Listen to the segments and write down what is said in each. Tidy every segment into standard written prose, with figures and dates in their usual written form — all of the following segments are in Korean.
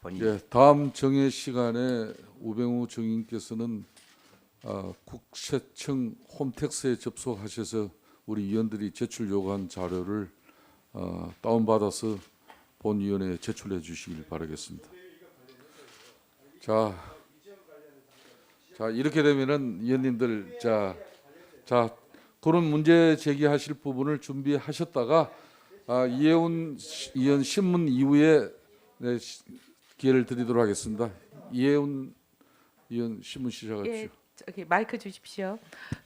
본인. 예, 다음 정회 시간에 우병우 정의원께서는 국세청 홈택스에 접속하셔서 우리 위원들이 제출 요구한 자료를 다운받아서 본위원회에 제출해 주시길 바라겠습니다. 자 이렇게 되면은 위원님들 자 그런 문제 제기하실 부분을 준비하셨다가 이해운 의원 신문 이후에 기회를 드리도록 하겠습니다. 이해운 의원 신문 시작하십시오. 예, 저기 마이크 주십시오.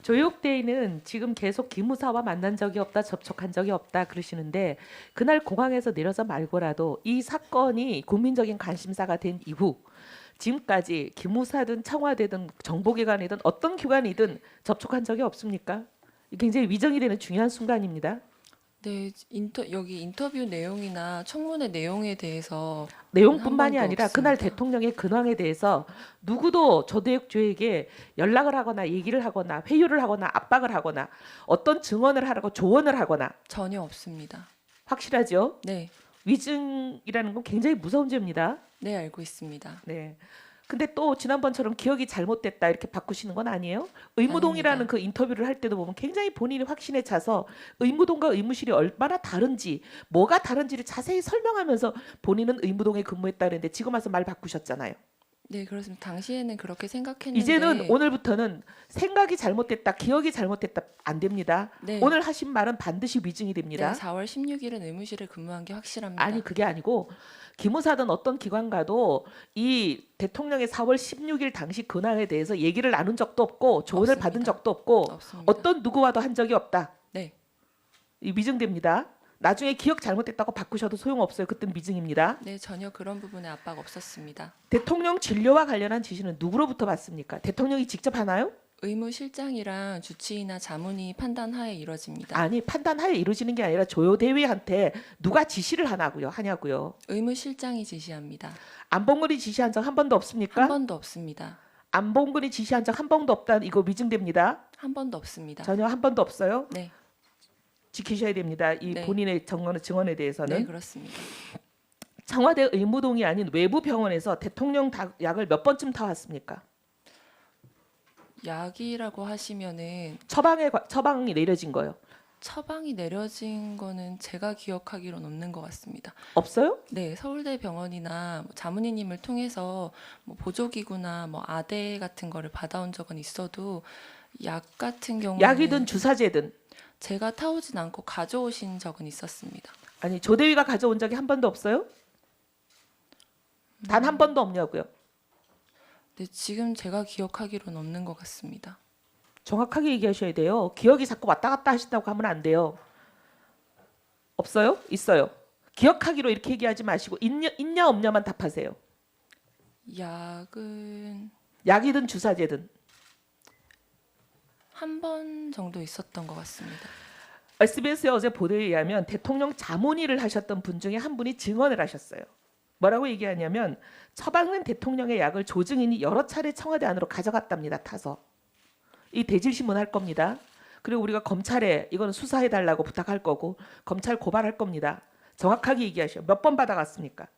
조혁대는 지금 계속 기무사와 만난 적이 없다, 접촉한 적이 없다 그러시는데 그날 공항에서 내려서 말고라도 이 사건이 국민적인 관심사가 된 이후 지금까지 기무사든 청와대든 정보기관이든 어떤 기관이든 접촉한 적이 없습니까? 굉장히 위정이 되는 중요한 순간입니다. 네, 여기 인터뷰 내용이나 청문회 내용에 대해서 내용뿐만이 한 번도 아니라 그날 없습니다. 대통령의 근황에 대해서 누구도 조대혁조에게 연락을 하거나 얘기를 하거나 회유를 하거나 압박을 하거나 어떤 증언을 하라고 조언을 하거나 전혀 없습니다. 확실하죠? 네, 위증이라는 건 굉장히 무서운 죄입니다. 네 알고 있습니다. 네. 근데 또 지난번처럼 기억이 잘못됐다 이렇게 바꾸시는 건 아니에요? 의무동이라는 아닙니다. 그 인터뷰를 할 때도 보면 굉장히 본인이 확신에 차서 의무동과 의무실이 얼마나 다른지 뭐가 다른지를 자세히 설명하면서 본인은 의무동에 근무했다 그랬는데 지금 와서 말 바꾸셨잖아요. 네, 그렇습니다. 당시에는 그렇게 생각했는데 이제는 오늘부터는 생각이 잘못됐다, 기억이 잘못됐다 안 됩니다. 네, 오늘 하신 말은 반드시 위증이 네, 됩니다. 4월 16일은 의무실에 근무한 게 확실합니다. 아니 그게 아니고 기무사든 어떤 기관과도 이 대통령의 4월 16일 당시 근황에 대해서 얘기를 나눈 적도 없고 조언을 없습니다. 받은 적도 없고 없습니다. 어떤 누구와도 한 적이 없다. 네, 이 위증됩니다. 나중에 기억 잘못됐다고 바꾸셔도 소용없어요. 그땐 위증입니다. 네 전혀 그런 부분에 압박 없었습니다. 대통령 진료와 관련한 지시는 누구로부터 받습니까? 대통령이 직접 하나요? 의무실장이랑 주치의나 자문위 판단하에 이뤄집니다. 아니 판단하에 이루어지는 게 아니라 조효대위한테 누가 지시를 하냐고요. 의무실장이 지시합니다. 안봉근이 지시한 적 한 번도 없습니까? 한 번도 없습니다. 안봉근이 지시한 적 한 번도 없다는 이거 위증됩니다. 한 번도 없습니다. 전혀 한 번도 없어요. 네, 지키셔야 됩니다. 이 네. 본인의 증언에 대해서는 네 그렇습니다. 청와대 의무동이 아닌 외부 병원에서 대통령 약을 몇 번쯤 타왔습니까? 약이라고 하시면은 처방이 내려진 거요. 처방이 내려진 거는 제가 기억하기로는 없는 것 같습니다. 없어요? 네, 서울대 병원이나 뭐 자문의님을 통해서 뭐 보조기구나 뭐 아대 같은 거를 받아온 적은 있어도 약 같은 경우는 약이든 주사제든 제가 타오진 않고 가져오신 적은 있었습니다. 아니 조대위가 가져온 적이 한 번도 없어요? 단 한 번도 없냐고요. 네, 지금 제가 기억하기로는 없는 것 같습니다. 정확하게 얘기하셔야 돼요. 기억이 자꾸 왔다 갔다 하신다고 하면 안 돼요. 없어요? 있어요. 기억하기로 이렇게 얘기하지 마시고 있냐 없냐만 답하세요. 약은 약이든 주사제든. 한 번 정도 있었던 것 같습니다. SBS의 어제 보도에 의하면 대통령 자문의를 하셨던 분 중에 한 분이 증언을 하셨어요. 뭐라고 얘기하냐면 처방된 대통령의 약을 조증인이 여러 차례 청와대 안으로 가져갔답니다. 타서. 이 대질신문 할 겁니다. 그리고 우리가 검찰에 이거는 수사해달라고 부탁할 거고 검찰 고발할 겁니다. 정확하게 얘기하셔. 몇 번 받아갔습니까?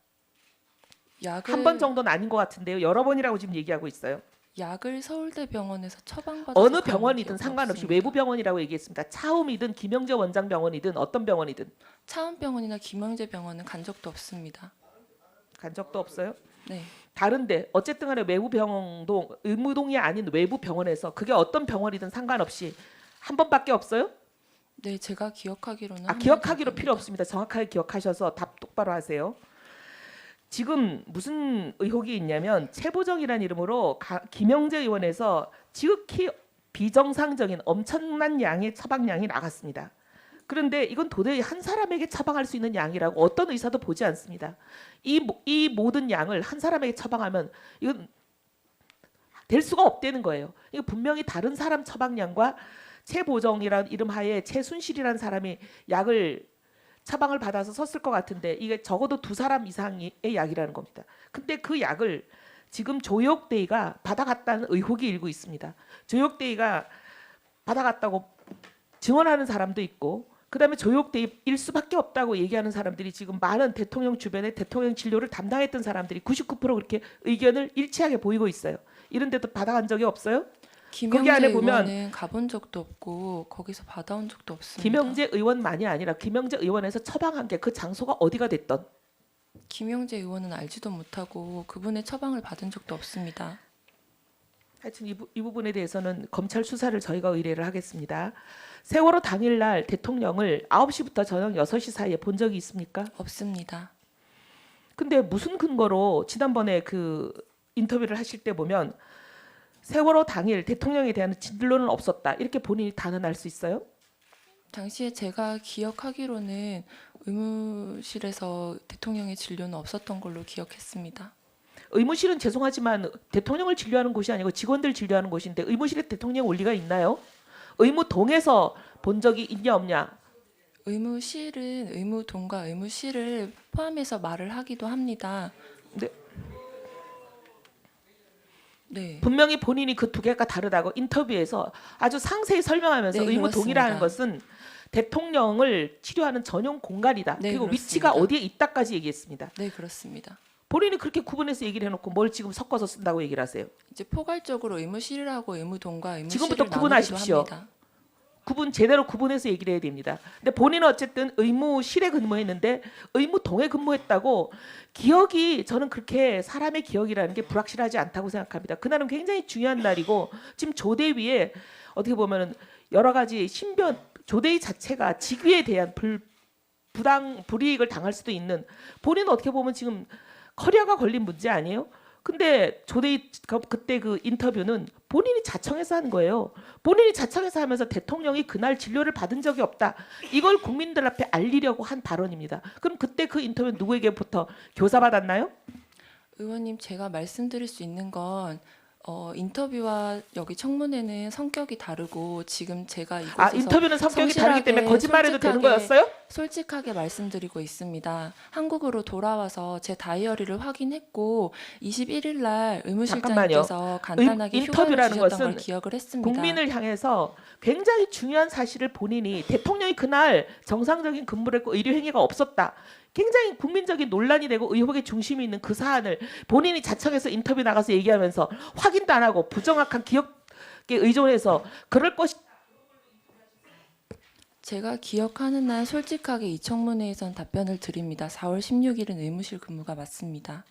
약을 한 번 정도는 아닌 것 같은데요. 여러 번이라고 지금 얘기하고 있어요. 약을 서울대 병원에서 처방받아서 어느 가본 병원이든 기억이 상관없이 없습니다. 외부 병원이라고 얘기했습니다. 차움이든 김영재 원장 병원이든 어떤 병원이든 차은병원이나 김영재 병원은 간 적도 없습니다. 간 적도 없어요. 네, 다른데 어쨌든 간에 외부 병원도 의무동이 아닌 외부 병원에서 그게 어떤 병원이든 상관없이 한 번밖에 없어요? 네 제가 기억하기로는 한 기억하기로 번도 필요 없습니다. 없습니다. 정확하게 기억하셔서 답 똑바로 하세요. 지금 무슨 의혹이 있냐면 최보정이라는 이름으로 김영재 의원에서 지극히 비정상적인 엄청난 양의 처방량이 나갔습니다. 그런데 이건 도저히 한 사람에게 처방할 수 있는 양이라고 어떤 의사도 보지 않습니다. 이 모든 양을 한 사람에게 처방하면 이건 될 수가 없다는 거예요. 이거 분명히 다른 사람 처방량과 최보정이라는 이름 하에 최순실이라는 사람이 약을 처방을 받아서 썼을 것 같은데 이게 적어도 두 사람 이상의 약이라는 겁니다. 근데 그 약을 지금 조혁대위가 받아갔다는 의혹이 일고 있습니다. 조혁대위가 받아갔다고 증언하는 사람도 있고 그다음에 조욕 대입일 수밖에 없다고 얘기하는 사람들이 지금 많은 대통령 주변에 대통령 진료를 담당했던 사람들이 99% 그렇게 의견을 일치하게 보이고 있어요. 이런 데도 받아간 적이 없어요? 김영재 안에 보면 의원은 가본 적도 없고 거기서 받아온 적도 없습니다. 김영재 의원만이 아니라 김영재 의원에서 처방한 게 그 장소가 어디가 됐던 김영재 의원은 알지도 못하고 그분의 처방을 받은 적도 없습니다. 하여튼 이 부분에 대해서는 검찰 수사를 저희가 의뢰를 하겠습니다. 세월호 당일날 대통령을 9시부터 저녁 6시 사이에 본 적이 있습니까? 없습니다. 근데 무슨 근거로 지난번에 그 인터뷰를 하실 때 보면 세월호 당일 대통령에 대한 진로는 없었다 이렇게 본인이 단언할 수 있어요? 당시에 제가 기억하기로는 의무실에서 대통령의 진료는 없었던 걸로 기억했습니다. 의무실은 죄송하지만 대통령을 진료하는 곳이 아니고 직원들 진료하는 곳인데 의무실에 대통령 올 리가 있나요? 의무동에서 본 적이 있냐 없냐? 의무실은 의무동과 의무실을 포함해서 말을 하기도 합니다. 네. 네. 분명히 본인이 그 두 개가 다르다고 인터뷰에서 아주 상세히 설명하면서 네, 의무동이라는 그렇습니다. 것은 대통령을 치료하는 전용 공간이다. 네, 그리고 그렇습니다. 위치가 어디에 있다까지 얘기했습니다. 네, 그렇습니다. 본인이 그렇게 구분해서 얘기를 해놓고 뭘 지금 섞어서 쓴다고 얘기를 하세요. 이제 포괄적으로 의무실이라고 의무동과 의무실을 지금부터 구분하십시오. 나누기도 합니다. 제대로 구분해서 얘기를 해야 됩니다. 근데 본인은 어쨌든 의무실에 근무했는데 의무동에 근무했다고 기억이 저는 그렇게 사람의 기억이라는 게 불확실하지 않다고 생각합니다. 그날은 굉장히 중요한 날이고 지금 조대위에 어떻게 보면은 여러 가지 신변 조대위 자체가 직위에 대한 불이익을 당할 수도 있는 본인은 어떻게 보면 지금 커리어가 걸린 문제 아니에요? 근데 조대위 그때 그 인터뷰는 본인이 자청해서 한 거예요. 본인이 자청해서 하면서 대통령이 그날 진료를 받은 적이 없다. 이걸 국민들 앞에 알리려고 한 발언입니다. 그럼 그때 그 인터뷰 누구에게부터 교사받았나요? 의원님, 제가 말씀드릴 수 있는 건 인터뷰와 여기 청문회는 성격이 다르고 지금 제가 이곳에서 인터뷰는 성격이 다르기 때문에 성실하게, 거짓말해도 되는 솔직하게 거였어요? 솔직하게 말씀드리고 있습니다. 한국으로 돌아와서 제 다이어리를 확인했고 21일 날 의무실장님께서 간단하게 인터뷰라는 휴가를 주셨던 걸 것은 기억을 했습니다. 국민을 향해서 굉장히 중요한 사실을 본인이 대통령이 그날 정상적인 근무를 했고 의료행위가 없었다. 굉장히 국민적인 논란이 되고 의혹의 중심이 있는 그 사안을 본인이 자청해서 인터뷰 나가서 얘기하면서 확인도 안 하고 부정확한 기억에 의존해서 그럴 것이 제가 기억하는 날 솔직하게 이 청문회에선 답변을 드립니다. 4월 16일은 의무실 근무가 맞습니다.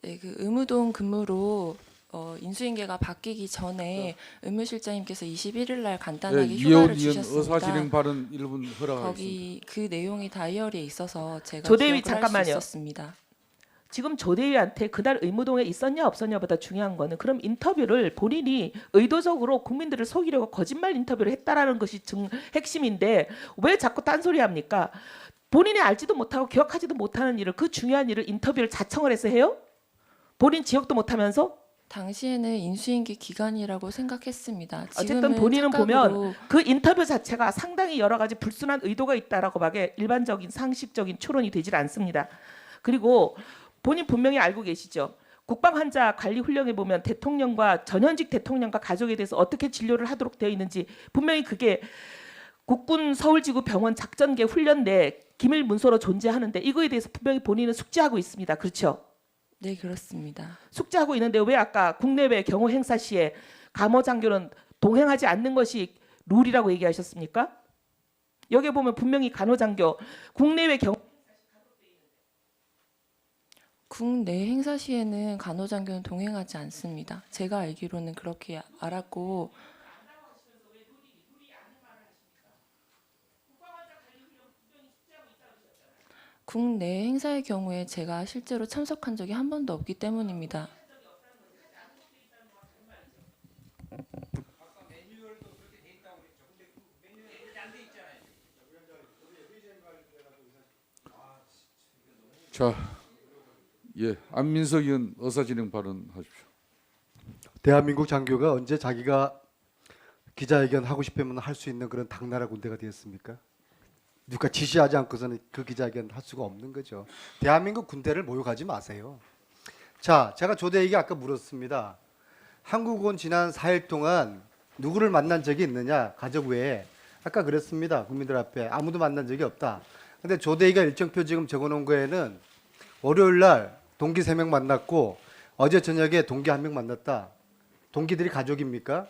네, 그 의무동 근무로 인수인계가 바뀌기 전에 의무실장님께서 21일 날 간단하게 네, 휴가를 이혼 주셨습니다. 의사진행 발언 1분 허락하겠습니다. 거기 그 내용이 다이어리에 있어서 제가 조대위 기억을 할 수 잠깐만요. 있었습니다. 지금 조대위한테 그날 의무동에 있었냐 없었냐보다 중요한 거는 그럼 인터뷰를 본인이 의도적으로 국민들을 속이려고 거짓말 인터뷰를 했다라는 것이 핵심인데 왜 자꾸 딴소리 합니까? 본인이 알지도 못하고 기억하지도 못하는 일을 그 중요한 일을 인터뷰를 자청을 해서 해요? 본인 기억도 못하면서? 당시에는 인수인계 기간이라고 생각했습니다. 어쨌든 지금은 본인은 착각으로 보면 그 인터뷰 자체가 상당히 여러 가지 불순한 의도가 있다라고 밖에 일반적인 상식적인 추론이 되질 않습니다. 그리고 본인 분명히 알고 계시죠. 국방 환자 관리 훈령에 보면 대통령과 전현직 대통령과 가족에 대해서 어떻게 진료를 하도록 되어 있는지 분명히 그게 국군 서울지구 병원 작전계 훈련 내 기밀 문서로 존재하는데 이거에 대해서 분명히 본인은 숙지하고 있습니다. 그렇죠? 네, 그렇습니다. 숙지하고 있는데 왜 아까 국내외 경호 행사 시에 간호장교는 동행하지 않는 것이 룰이라고 얘기하셨습니까? 여기 보면 분명히 간호장교 국내외 경호 국내 행사 시에는 간호장교는 동행하지 않습니다. 제가 알기로는 그렇게 알았고 국내 행사의 경우에 제가 실제로 참석한 적이 한 번도 없기 때문입니다. 자, 안민석 의원 의사진행 발언하십시오. 대한민국 장교가 언제 자기가 기자회견 하고 싶으면 할 수 있는 그런 당나라 군대가 되었습니까? 누가 지시하지 않고서는 그 기자회견 할 수가 없는 거죠. 대한민국 군대를 모욕하지 마세요. 자, 제가 조대익이 아까 물었습니다. 한국은 지난 4일 동안 누구를 만난 적이 있느냐? 가족 외에. 아까 그랬습니다. 국민들 앞에 아무도 만난 적이 없다. 근데 조대익가 일정표 지금 적어놓은 거에는 월요일 날 동기 3명 만났고 어제 저녁에 동기 1명 만났다. 동기들이 가족입니까?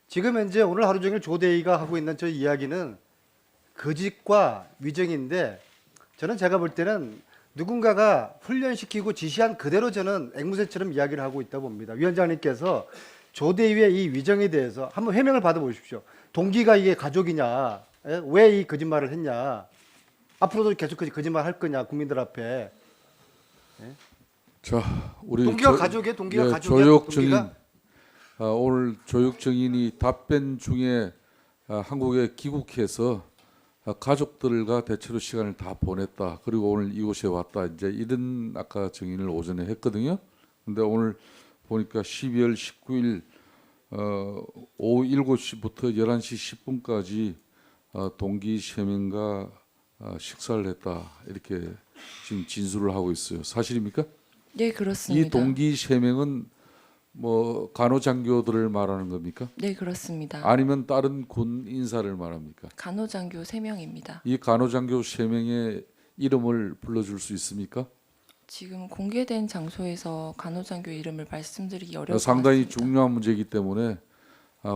지금 현재 오늘 하루 종일 조대익가 하고 있는 저 이야기는 거짓과 위정인데 저는 제가 볼 때는 누군가가 훈련시키고 지시한 그대로 저는 앵무새처럼 이야기를 하고 있다 봅니다. 위원장님께서 조대위의 이 위정에 대해서 한번 해명을 받아보십시오. 동기가 이게 가족이냐? 왜 이 거짓말을 했냐? 앞으로도 계속 거짓말 할 거냐? 국민들 앞에. 자, 우리 동기가 가족이에요? 동기가 예, 가족이야? 조혁 증인 동기가? 오늘 조혁 증인이 답변 중에 한국에 귀국해서 가족들과 대체로 시간을 다 보냈다. 그리고 오늘 이곳에 왔다. 이제 이런 아까 증인을 오전에 했거든요. 근데 오늘 보니까 12월 19일 오후 7시부터 11시 10분까지 동기 3명과 식사를 했다. 이렇게 지금 진술을 하고 있어요. 사실입니까? 네, 그렇습니다. 이 동기 3명은 뭐 간호장교들을 말하는 겁니까? 네, 그렇습니다. 아니면 다른 군 인사를 말합니까? 간호장교 3명입니다. 이 간호장교 3명의 이름을 불러줄 수 있습니까? 지금 공개된 장소에서 간호장교 이름을 말씀드리기 어려울 것 상당히 같습니다. 중요한 문제이기 때문에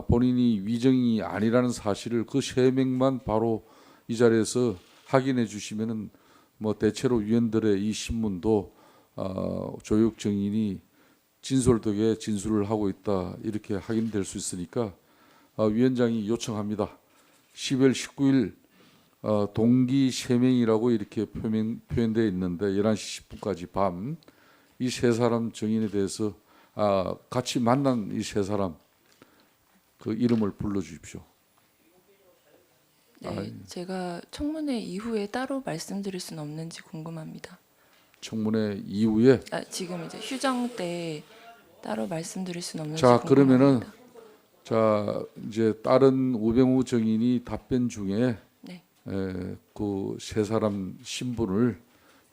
본인이 위정이 아니라는 사실을 그 3명만 바로 이 자리에서 확인해 주시면은 뭐 대체로 위원들의 이 신문도 조혁 증인이 진솔되게 진술을 하고 있다 이렇게 확인될 수 있으니까 위원장이 요청합니다. 10월 19일 동기 3명이라고 이렇게 표현되어 있는데 11시 10분까지 밤 이 3사람 증인에 대해서 같이 만난 이 3사람 그 이름을 불러주십시오. 네, 제가 청문회 이후에 따로 말씀드릴 수는 없는지 궁금합니다. 청문회 이후에 지금 이제 휴정 때 따로 말씀드릴 수는 없는지 자 궁금합니다. 그러면은 자 이제 다른 우병우 증인이 답변 중에 네. 그 3사람 신분을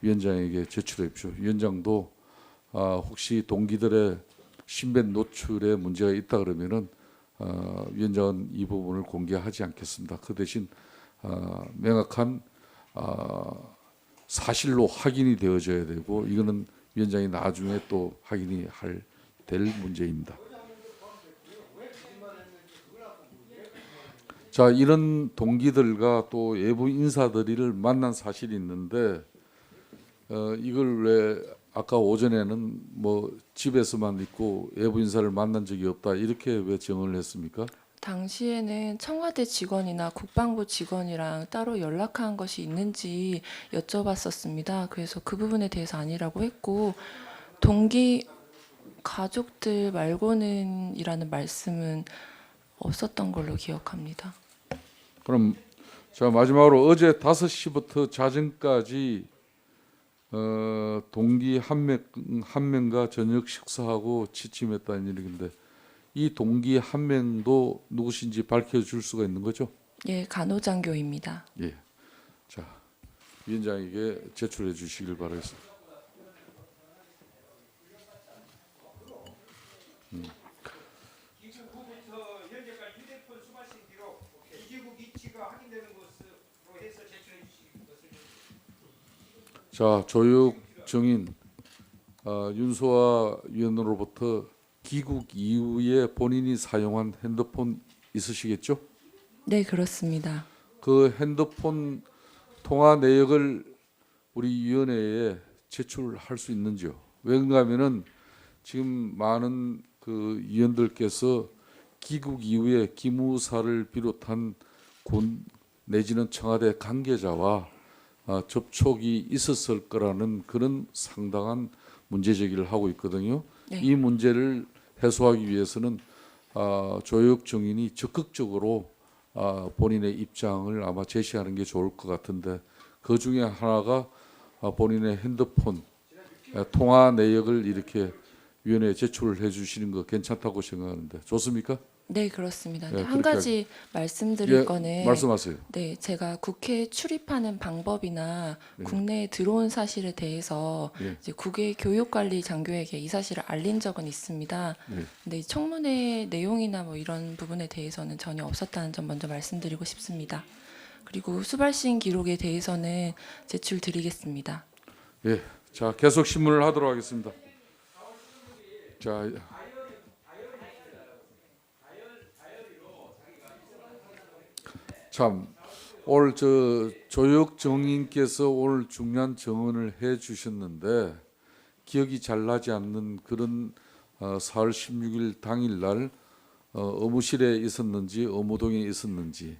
위원장에게 제출해 주십시오. 위원장도 혹시 동기들의 신변 노출에 문제가 있다 그러면은 위원장은 이 부분을 공개하지 않겠습니다. 그 대신 명확한 사실로 확인이 되어져야 되고 이거는 위원장이 나중에 또 확인이 될 문제입니다. 자 이런 동기들과 또 외부 인사들을 만난 사실이 있는데 이걸 왜 아까 오전에는 뭐 집에서만 있고 외부 인사를 만난 적이 없다 이렇게 왜 정언을 했습니까? 당시에는 청와대 직원이나 국방부 직원이랑 따로 연락한 것이 있는지 여쭤봤었습니다. 그래서 그 부분에 대해서 아니라고 했고 동기 가족들 말고는 이라는 말씀은 없었던 걸로 기억합니다. 그럼 자 마지막으로 어제 5시부터 자정까지 동기 한 명과 저녁 식사하고 취침했다는 얘기인데 이 동기 한 명도 누구신지 밝혀줄 수가 있는 거죠? 예, 간호장교입니다. 예. 자 위원장에게 제출해 주시길 바라겠습니다. 이후부터 현재까지 휴대폰 수마신 기록, 이기국 위치가 확인되는 것으로 해서 제출해 주시기 것을. 자 조혁 증인 윤소아 위원으로부터 귀국 이후에 본인이 사용한 핸드폰 있으시겠죠? 네, 그렇습니다. 그 핸드폰 통화 내역을 우리 위원회에 제출할 수 있는지요? 왜냐하면은 지금 많은 그 위원들께서 귀국 이후에 기무사를 비롯한 군 내지는 청와대 관계자와 접촉이 있었을 거라는 그런 상당한 문제 제기를 하고 있거든요. 네. 이 문제를 해소하기 위해서는 조혁 증인이 적극적으로 본인의 입장을 아마 제시하는 게 좋을 것 같은데 그 중에 하나가 본인의 핸드폰 통화 내역을 이렇게 위원회에 제출을 해주시는 거 괜찮다고 생각하는데 좋습니까? 네, 그렇습니다. 예, 네, 한 그렇게 가지 말씀드릴 예, 거는 말씀하세요. 네, 제가 국회에 출입하는 방법이나 네. 국내에 들어온 사실에 대해서 예. 이제 국외 교육관리 장교에게 이 사실을 알린 적은 있습니다. 네. 근데 이 청문회 내용이나 뭐 이런 부분에 대해서는 전혀 없었다는 점 먼저 말씀드리고 싶습니다. 그리고 수발신 기록에 대해서는 제출드리겠습니다. 예, 자 계속 신문을 하도록 하겠습니다. 자, 참 오늘 저 조혁 정인께서 오늘 중요한 정언을 해주셨는데 기억이 잘 나지 않는 그런 4월 16일 당일날 의무실에 있었는지 의무동에 있었는지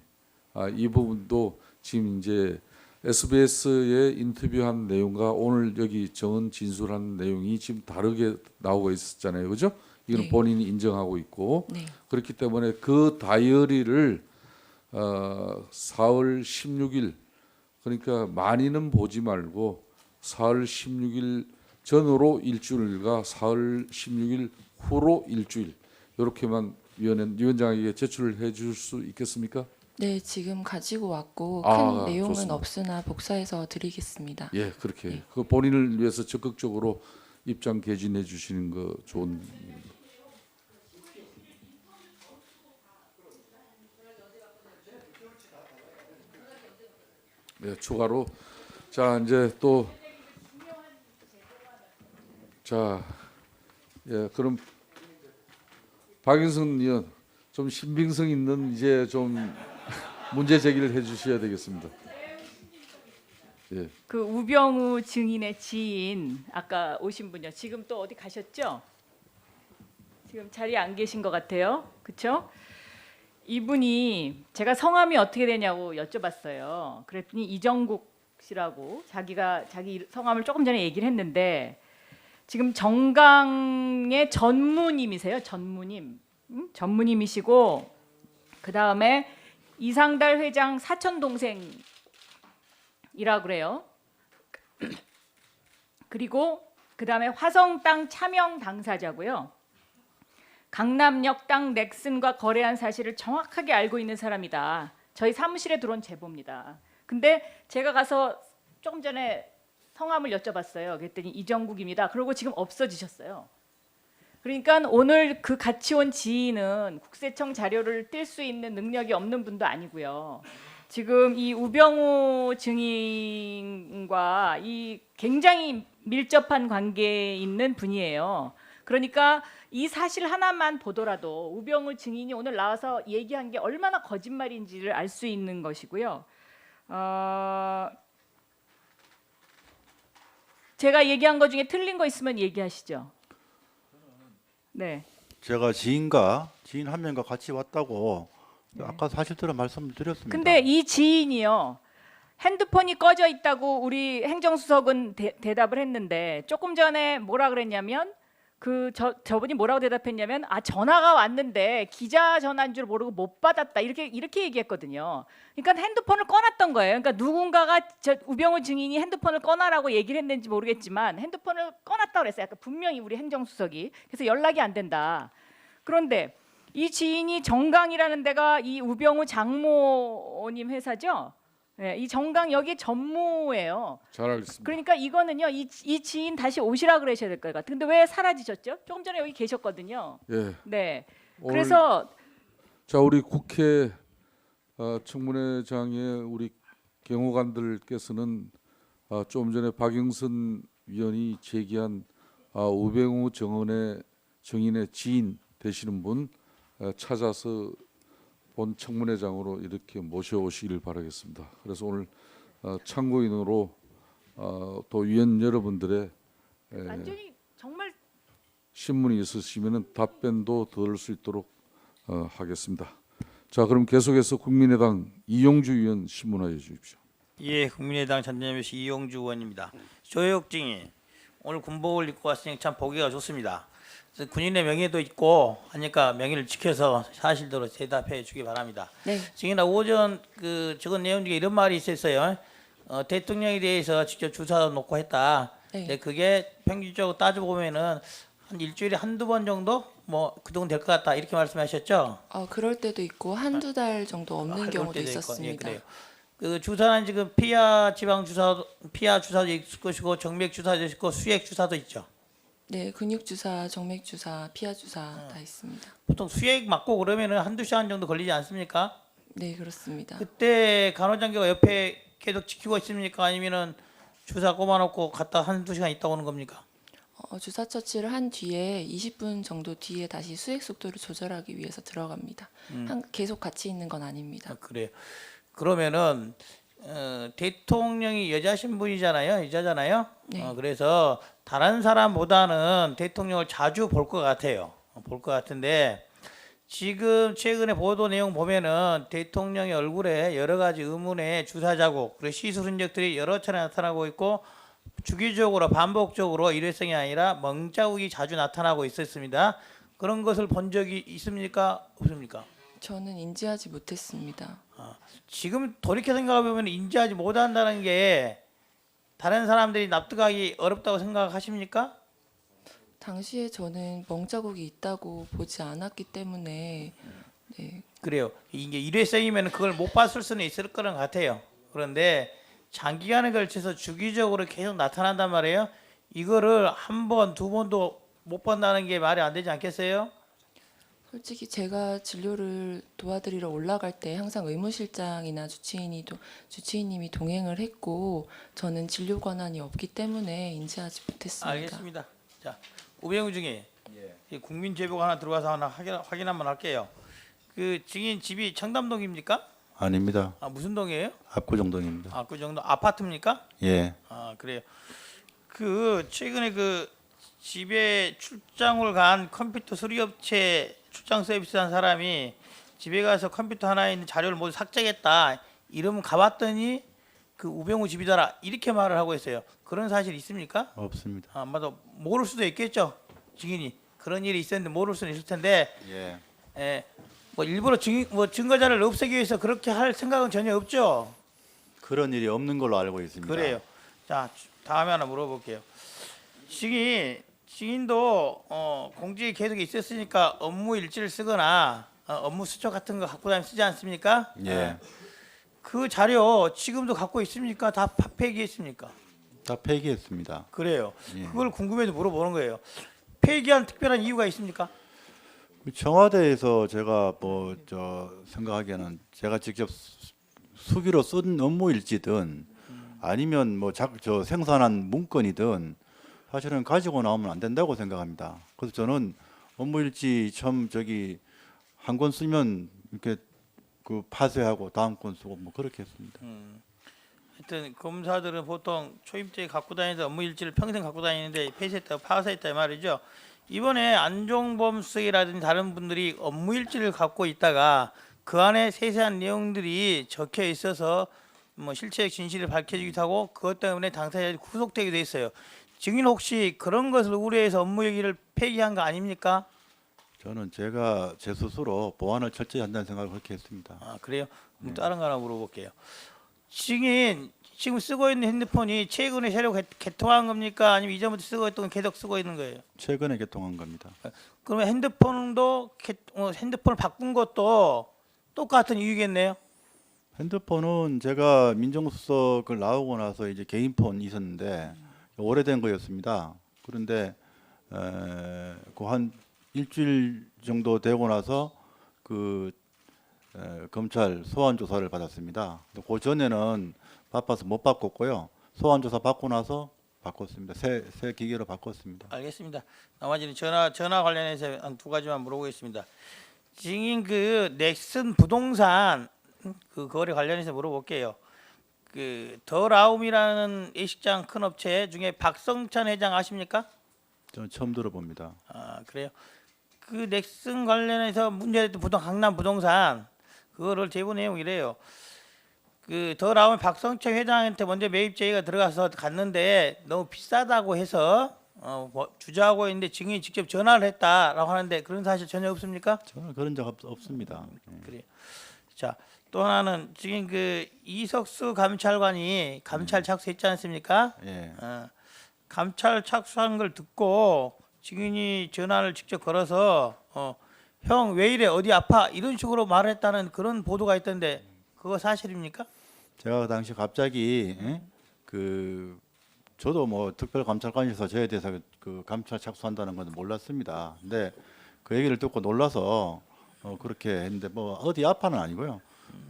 이 부분도 지금 이제 SBS에 인터뷰한 내용과 오늘 여기 정언 진술한 내용이 지금 다르게 나오고 있었잖아요, 그죠? 이건 네. 본인이 인정하고 있고 네. 그렇기 때문에 그 다이어리를 4월 16일 그러니까 많이는 보지 말고 4월 16일 전으로 일주일과 4월 16일 후로 일주일 이렇게만 위원장에게 제출을 해줄 수 있겠습니까? 네, 지금 가지고 왔고 아, 큰 내용은 좋습니다. 없으나 복사해서 드리겠습니다. 예, 그렇게 네. 그 본인을 위해서 적극적으로 입장 개진해 주시는 거 좋은. 네, 추가로 자 이제 또 자, 예, 그럼 박영선 의원 좀 신빙성 있는 이제 좀 문제 제기를 해주셔야 되겠습니다. 예. 그 우병우 증인의 지인 아까 오신 분요. 지금 또 어디 가셨죠? 지금 자리에 안 계신 것 같아요. 그렇죠? 이분이 제가 성함이 어떻게 되냐고 여쭤봤어요. 그랬더니 이정국 씨라고 자기 성함을 조금 전에 얘기를 했는데 지금 정강의 전무님이세요. 전무님. 전무님이시고 그다음에 이상달 회장 사촌 동생이라 그래요. 그리고 그다음에 화성 땅 차명 당사자고요. 강남역 땅 넥슨과 거래한 사실을 정확하게 알고 있는 사람이다. 저희 사무실에 들어온 제보입니다. 근데 제가 가서 조금 전에 성함을 여쭤봤어요. 그랬더니 이정국입니다. 그러고 지금 없어지셨어요. 그러니까 오늘 그 같이 온 지인은 국세청 자료를 뗄 수 있는 능력이 없는 분도 아니고요. 지금 이 우병우 증인과 이 굉장히 밀접한 관계에 있는 분이에요. 그러니까 이 사실 하나만 보더라도 우병우 증인이 오늘 나와서 얘기한 게 얼마나 거짓말인지를 알 수 있는 것이고요. 제가 얘기한 것 중에 틀린 거 있으면 얘기하시죠. 네. 제가 지인 한 명과 같이 왔다고 아까 사실대로 말씀드렸습니다. 근데 이 지인이요. 핸드폰이 꺼져 있다고 우리 행정수석은 대답을 했는데 조금 전에 뭐라 그랬냐면 저분이 뭐라고 대답했냐면 전화가 왔는데 기자 전화인 줄 모르고 못 받았다 이렇게 얘기했거든요. 그러니까 핸드폰을 꺼놨던 거예요. 그러니까 누군가가 우병우 증인이 핸드폰을 꺼놔라고 얘기를 했는지 모르겠지만 핸드폰을 꺼놨다고 그랬어요. 그러니까 분명히 우리 행정수석이. 그래서 연락이 안 된다. 그런데 이 지인이 정강이라는 데가 이 우병우 장모님 회사죠. 네, 이 정강 여기 전무예요. 잘 알겠습니다. 그러니까 이거는요. 이 지인 다시 오시라 그러셔야 될 것 같아요. 근데 왜 사라지셨죠? 조금 전에 여기 계셨거든요. 예. 네. 오늘 그래서 자 우리 국회 청문회장의 우리 경호관들께서는 좀 전에 박영선 위원이 제기한 우병우 정인의 지인 되시는 분 찾아서 본 청문회장으로 이렇게 모셔오시길 바라겠습니다. 그래서 오늘 참고인으로 또 위원 여러분들의 완전히 정말 신문이 있으시면 답변도 들을 수 있도록 하겠습니다. 자, 그럼 계속해서 국민의당 이용주 의원 신문하여 주십시오. 예, 국민의당 전남시 이용주 의원입니다. 조혁 증인 오늘 군복을 입고 왔으니 참 보기가 좋습니다. 그래서 군인의 명예도 있고 하니까 명예를 지켜서 사실대로 대답해 주기 바랍니다. 네. 증인아 오전 적은 내용 중에 이런 말이 있었어요. 대통령에 대해서 직접 주사 놓고 했다. 네. 근데 그게 평균적으로 따져 보면은 한 일주일에 한두 번 정도 뭐 그 정도 될 것 같다 이렇게 말씀하셨죠? 그럴 때도 있고 한두 달 정도 없는 그럴 경우도 때도 있고. 예, 있었습니다. 그래요. 그 주사는 지금 피하 지방 주사, 피하 주사도 있을 것이고 정맥 주사도 있고 수액 주사도 있죠. 네, 근육 주사, 정맥 주사, 피하 주사 다 있습니다. 보통 수액 맞고 그러면은 한두 시간 정도 걸리지 않습니까? 네, 그렇습니다. 그때 간호장교가 옆에 계속 지키고 있습니까? 아니면은 주사 꼽아놓고 갔다 한두 시간 있다 오는 겁니까? 주사 처치를 한 뒤에 20분 정도 뒤에 다시 수액 속도를 조절하기 위해서 들어갑니다. 계속 같이 있는 건 아닙니다. 그래요. 그러면은 대통령이 여자 신분이잖아요, 여자잖아요. 네. 그래서 다른 사람보다는 대통령을 자주 볼 것 같아요. 볼 것 같은데 지금 최근에 보도 내용 보면은 대통령의 얼굴에 여러 가지 의문의 주사 자국, 그리고 시술 흔적들이 여러 차례 나타나고 있고 주기적으로 반복적으로 일회성이 아니라 멍자국이 자주 나타나고 있었습니다. 그런 것을 본 적이 있습니까? 없습니까? 저는 인지하지 못했습니다. 지금 돌이켜 생각해 보면 인지하지 못한다는 게 다른 사람들이 납득하기 어렵다고 생각하십니까? 당시에 저는 멍자국이 있다고 보지 않았기 때문에 네, 그래요. 이게 일회성이면 그걸 못 봤을 수는 있을 거는 같아요. 그런데 장기간에 걸쳐서 주기적으로 계속 나타난단 말이에요. 이거를 한 번, 두 번도 못 본다는 게 말이 안 되지 않겠어요? 솔직히 제가 진료를 도와드리러 올라갈 때 항상 의무실장이나 주치의님이 동행을 했고 저는 진료 권한이 없기 때문에 인지하지 못했습니다. 알겠습니다. 자, 우병우 중에 이 국민 제보가 하나 들어와서 하나 확인 한번 할게요. 그 증인 집이 청담동입니까? 아닙니다. 무슨 동이에요? 압구정동입니다. 그 정도 아파트입니까? 예. 그래요. 그 최근에 그 집에 출장을 간 컴퓨터 수리업체 출장 서비스한 사람이 집에 가서 컴퓨터 하나에 있는 자료를 모두 삭제했다. 이러면 가봤더니 그 우병우 집이더라. 이렇게 말을 하고 있어요. 그런 사실 있습니까? 없습니다. 맞아. 모를 수도 있겠죠. 증인이 그런 일이 있었는데 모를 수는 있을 텐데. 예. 뭐 일부러 증거 자료를 없애기 위해서 그렇게 할 생각은 전혀 없죠. 그런 일이 없는 걸로 알고 있습니다. 그래요. 자, 다음에 하나 물어볼게요. 증인도 공직에 계속 있었으니까 업무 일지를 쓰거나 업무 수첩 같은 거 갖고 다니면 쓰지 않습니까? 예. 그 자료 지금도 갖고 있습니까? 다 폐기했습니까? 다 폐기했습니다. 그래요. 예. 그걸 궁금해서 물어보는 거예요. 폐기한 특별한 이유가 있습니까? 청와대에서 제가 생각하기에는 제가 직접 수기로 쓴 업무 일지든 아니면 생산한 문건이든 사실은 가지고 나오면 안 된다고 생각합니다. 그래서 저는 업무 일지 처음 한 권 쓰면 이렇게 그 파쇄하고 다음 권 쓰고 뭐 그렇게 했습니다. 하여튼 검사들은 보통 초임죄 갖고 다니면서 업무 일지를 평생 갖고 다니는데 폐쇄했다, 파쇄했다 이 말이죠. 이번에 안종범 수석이라든지 다른 분들이 업무 일지를 갖고 있다가 그 안에 세세한 내용들이 적혀 있어서 뭐 실체적 진실을 밝혀지기도 하고 그것 때문에 당사자들이 구속되기도 했어요. 증인 혹시 그런 것을 우려해서 업무 얘기를 폐기한 거 아닙니까? 저는 제가 제 스스로 보완을 철저히 한다는 생각을 그렇게 했습니다. 그래요? 그럼 다른 거 하나 물어볼게요. 증인 지금 쓰고 있는 핸드폰이 최근에 새로 개통한 겁니까? 아니면 이전부터 쓰고 있던 건 계속 쓰고 있는 거예요? 최근에 개통한 겁니다. 그러면 핸드폰을 바꾼 것도 똑같은 이유겠네요? 핸드폰은 제가 민정수석을 나오고 나서 이제 개인폰이 있었는데 오래된 거였습니다. 그런데 그 한 일주일 정도 되고 나서 검찰 소환 조사를 받았습니다. 그 전에는 바빠서 못 바꿨고요. 소환 조사 받고 나서 바꿨습니다. 새 기계로 바꿨습니다. 알겠습니다. 나머지는 전화 관련해서 한 두 가지만 물어보겠습니다. 증인 그 넥슨 부동산 그 거래 관련해서 물어볼게요. 그 더라움이라는 예식장 큰 업체 중에 박성찬 회장 아십니까? 저는 처음 들어봅니다. 그래요. 그 넥슨 관련해서 문제됐던 강남 부동산 그거를 제보 내용이래요. 그 더라움 박성찬 회장한테 먼저 매입 제의가 들어가서 갔는데 너무 비싸다고 해서 주저하고 있는데 증인이 직접 전화를 했다라고 하는데 그런 사실 전혀 없습니까? 저는 그런 적 없습니다. 그래요. 자, 또 하나는 증인 그 이석수 감찰관이 감찰 착수했지 않습니까? 예. 감찰 착수한 걸 듣고 증인이 전화를 직접 걸어서 형 왜 이래 어디 아파 이런 식으로 말했다는 그런 보도가 있던데 그거 사실입니까? 제가 그 당시 갑자기 저도 뭐 특별감찰관에서 저에 대해서 그 감찰 착수한다는 건 몰랐습니다. 근데 그 얘기를 듣고 놀라서 그렇게 했는데 뭐 어디 아파는 아니고요.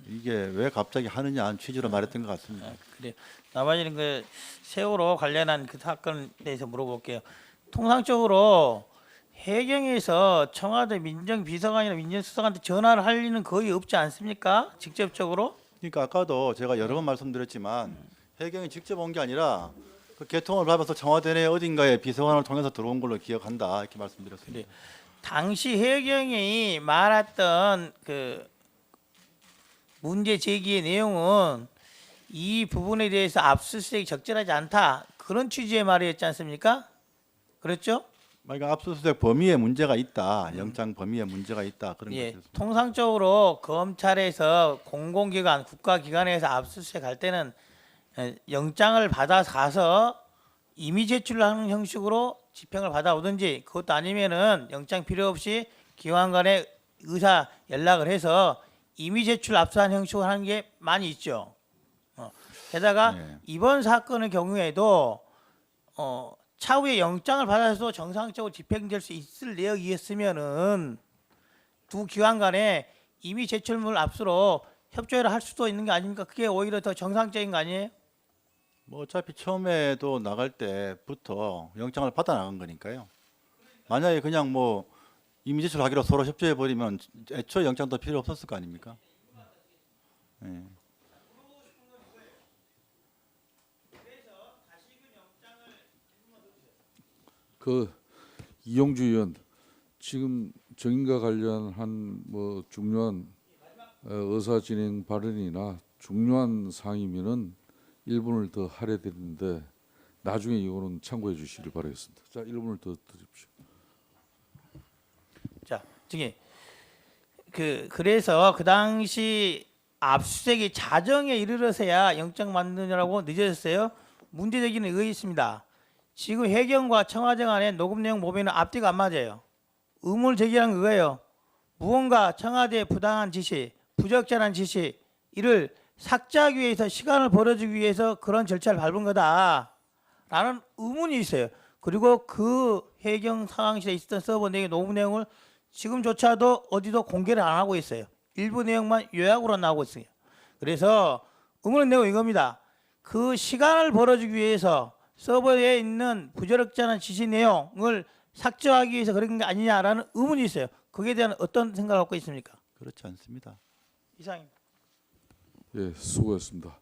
이게 왜 갑자기 하느냐 하는 취지로 말했던 것 같습니다. 그래. 나머지는 그 세월호 관련한 그 사건에 대해서 물어볼게요. 통상적으로 해경에서 청와대 민정비서관이나 민정수석한테 전화를 할 일은 거의 없지 않습니까? 직접적으로? 그러니까 아까도 제가 여러 번 말씀드렸지만 해경이 직접 온 게 아니라 그 개통을 밟아서 청와대 내 어딘가에 비서관을 통해서 들어온 걸로 기억한다 이렇게 말씀드렸습니다. 그래. 당시 해경이 말했던 그 문제 제기의 내용은 이 부분에 대해서 압수수색이 적절하지 않다 그런 취지의 말이었지 않습니까? 그렇죠? 그러니까 압수수색 범위에 문제가 있다, 영장 범위에 문제가 있다 그런 예, 것이었습니다. 통상적으로 검찰에서 공공기관, 국가기관에서 압수수색할 때는 영장을 받아서 가서 임의 제출하는 형식으로 집행을 받아오든지 그것도 아니면은 영장 필요 없이 기관 간에 의사 연락을 해서 임의 제출 압수한 형식으로 하는 게 많이 있죠. 게다가 네. 이번 사건의 경우에도 차후에 영장을 받아서 정상적으로 집행될 수 있을 내역이었으면은 두 기관 간에 임의 제출물 압수로 협조를 할 수도 있는 게 아닙니까? 그게 오히려 더 정상적인 거 아니에요? 뭐 어차피 처음에도 나갈 때부터 영장을 받아 나간 거니까요. 만약에 그냥 뭐 임의 제출하기로 서로 협조해 버리면 애초에 영장도 필요 없었을 거 아닙니까? 예. 그 이용주 의원 지금 정인과 관련한 뭐 중요한 의사 진행 발언이나 중요한 사항이면은 1분을 더 할애드리는데 나중에 이거는 참고해 주시길 바라겠습니다. 자, 1분을 더 드립시오. 자, 저기 그래서 그 당시 압수수색이 자정에 이르러서야 영장 만드느라고 늦어졌어요. 문제제기는 이거 있습니다. 지금 해경과 청와대 간의 녹음 내용 보면은 앞뒤가 안 맞아요. 의문을 제기한 그거예요. 무언가 청와대의 부당한 지시, 부적절한 지시 이를 삭제하기 위해서 시간을 벌어주기 위해서 그런 절차를 밟은 거다라는 의문이 있어요. 그리고 그 해경 상황실에 있었던 서버 내의 녹음 내용을 지금조차도 어디도 공개를 안 하고 있어요. 일부 내용만 요약으로 나오고 있어요. 그래서 의문의 내용은 이겁니다. 그 시간을 벌어주기 위해서 서버에 있는 부적절한 지시 내용을 삭제하기 위해서 그런 게 아니냐라는 의문이 있어요. 거기에 대한 어떤 생각을 갖고 있습니까? 그렇지 않습니다. 이상입니다. 예, 수고했습니다.